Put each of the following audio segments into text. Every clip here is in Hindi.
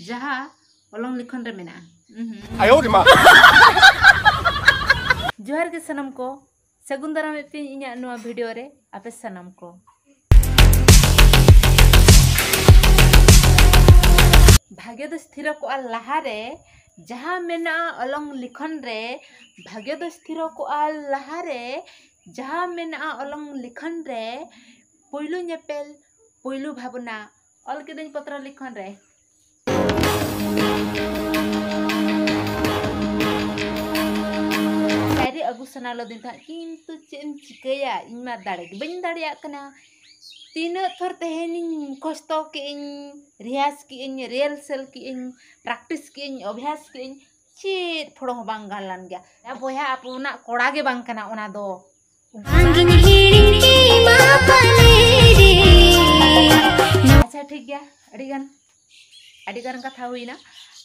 जहाँ ओलंग लिखन रे मेना जोहार के सनम को सगुन दाराम पे इन्या नुआ वीडियो रे आपे सनम को भाग्य दो स्थिर को लहारे जहाँ मेना ओलंग लिखन रे भाग्य दो स्थिर को लहारे जहाँ मेना ओलंग लिखन रे पोइलु नेपेल पोइलु भावना ऑल के दिन पत्र लिखन रे सारी अगु सनालो दिन था किंतु चेम चिकया इमा दाड़े बइन दाड़िया कना तीन थोर तेहेनिन कष्ट के रियाज की रिहर्सल की प्रैक्टिस की अभ्यास की चेत थोड़ा बांग गालान गया या बोया अपना कोड़ा के बांग कना ओना दो अच्छा ठीक गया अडिगान कथा हुईना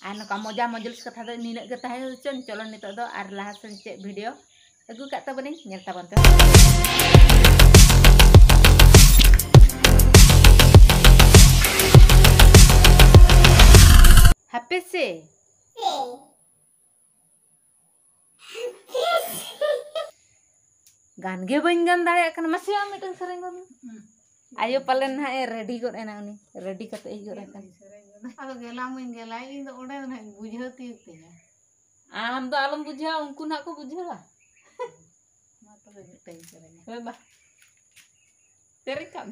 आर नका मजा मजलिस कथा दो निना के ताहे चन चलो नितो दो आर लाहा सन चे वीडियो अगु का तबनी नेल ताबन तो हैप्पी से गान गे बइन गान दाड़े कन मसिया मिटन सरेंग गो आयो पालन ना रेडी गो एना उनी रेडी कते ही गो रखन आलो गेला मुइन गेला इन दो ओडे ना बुझती ते आम दो आलम बुझा उनको ना को बुझला मा तो मिटन सरेंग बे बा तेरे काम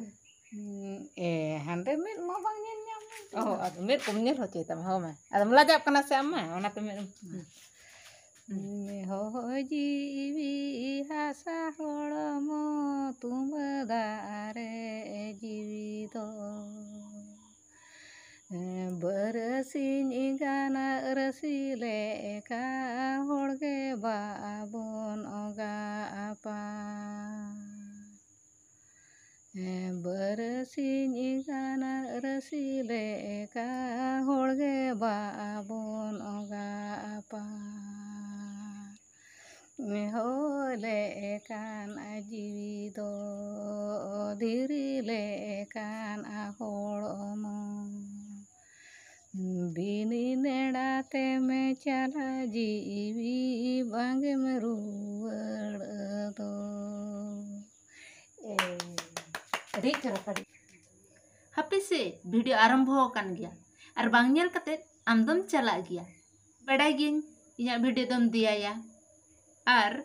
ए हंडे मिट मा बांग नेल ᱧᱟᱢ ओ अद मेर को नेल होचे तम हो मा अदम लाजाब कना से अम्मा ओना तो मेर हो जीवी हासा होड़मो तुम दारे जीवी तो बरसिन गाना रसिले का होड़गे बाबन ओगा आपा बरसिन गाना रसिले का होड़गे बाबन ओगा आपा होले कान जीवी दो धीरिले कान होड़मो बिनी नेड़ाते में चला जीवी बांगे में रुवड़ दो अरे चलो पड़ी हैप्पी से वीडियो आरंभ हो कान गया और बांग नेल कते आमदम चला गया बड़ा गिन इना वीडियो दम दिया या और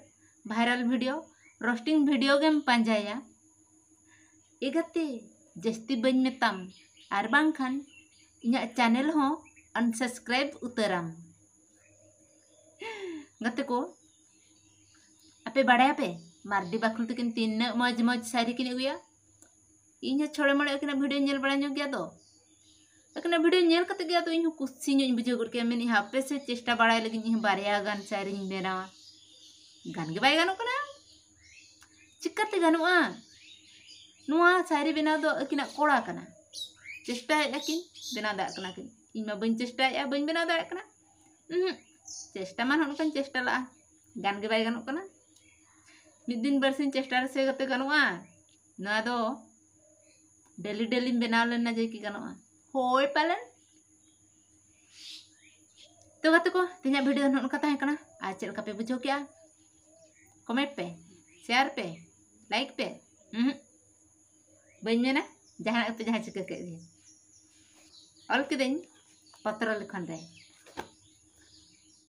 viral video roasting video game पंजाया एगते जस्ती बन मेताम और बांखान इना चैनल हो अनसब्सक्राइब उतराम गते को आपे बड़ाया पे मार्डी बाखुल तकिन तीन मज मज सारी किन अगुया इन छोड़े मड़े अकिना वीडियो नेल बड़ा ᱧᱚᱜ गया तो अकिना वीडियो नेल कते गया तो इन कुछ ᱧᱚᱜ बुझे गुड़ के मेनी हापे से चेष्टा बड़ाय लगी इन बारिया गान सारी बेना गान के बाय गानो कना चिक्काते गानुआ नुआ सारी बेना दो अकिना कोड़ा कना चेष्टा लकिन बेना दा कना किन इन मा बन चेष्टा या बन बेना दा कना चेष्टा मान हन चेष्टा ला गान के बाय गानो कना मिद दिन बरसिन चेष्टा से गते गानुआ ना दो डेली डेली बनाव लेना जे की गानुआ होय पालन तो गते को तिना वीडियो नन का ताहे कना आज चल का पे बुझो क्या कमेंट पे शेयर पे लाइक पे बन में ना जहाँ पे जहाँ चिका के ऑल के दिन पत्र लिखन रे